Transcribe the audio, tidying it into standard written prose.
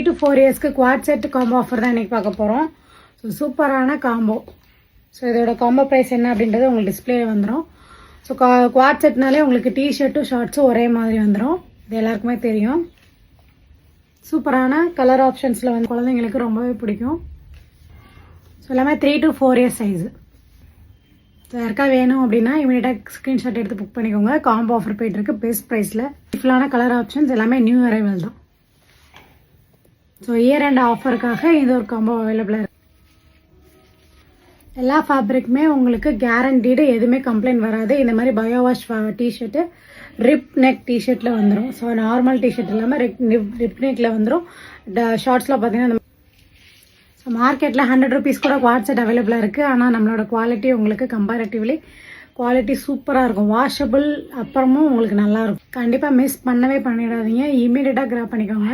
3 to 4 இயர்ஸ்க்கு quad set combo offer தான் இன்றைக்கி பார்க்க போகிறோம். ஸோ சூப்பரான காம்போ. ஸோ இதோட காம்போ ப்ரைஸ் என்ன அப்படின்றது உங்களுக்கு டிஸ்பிளே வந்துடும். ஸோ குவாட் செட்னாலே உங்களுக்கு டிஷர்ட்டும் ஷார்ட்ஸும் ஒரே மாதிரி வந்துடும். இது எல்லாருக்குமே தெரியும். சூப்பரான கலர் ஆப்ஷன்ஸில் வந்து குழந்தைங்களுக்கு ரொம்பவே பிடிக்கும். ஸோ எல்லாமே 3 to 4 இயர்ஸ் சைஸு. ஸோ யாருக்கா வேணும் அப்படின்னா இமீடியட்டாக ஸ்க்ரீன்ஷாட் எடுத்து புக் பண்ணிக்கோங்க. காம்போ ஆஃபர் போயிட்டுருக்கு பெஸ்ட் ப்ரைஸில். ஃபுல்லான கலர் ஆப்ஷன்ஸ் எல்லாமே நியூ அரைவல் தான். ஸோ இயர் அண்ட் ஆஃபருக்காக இது ஒரு காம்போ அவைலபிளாக இருக்குது. எல்லா ஃபேப்ரிக்குமே உங்களுக்கு கேரண்டீடு, எதுவுமே கம்ப்ளைண்ட் வராது. இந்த மாதிரி பயோவாஷ் டிஷர்ட்டு ரிப் நெக் டிஷர்ட்டில் வந்துடும். ஸோ நார்மல் டிஷர்ட் இல்லாமல் ரிப் நெக்கில் வந்துடும். ஷார்ட்ஸில் பார்த்தீங்கன்னா ஸோ மார்க்கெட்டில் 100 rupees கூட குவாட் செட் அவைலபிளாக இருக்குது. ஆனால் நம்மளோட குவாலிட்டி உங்களுக்கு கம்பேரிட்டிவ்லி குவாலிட்டி சூப்பராக இருக்கும். வாஷபிள் அப்புறமும் உங்களுக்கு நல்லாயிருக்கும். கண்டிப்பாக மிஸ் பண்ணவே பண்ணிடாதீங்க. இமீடியட்டாக கிராப் பண்ணிக்கோங்க.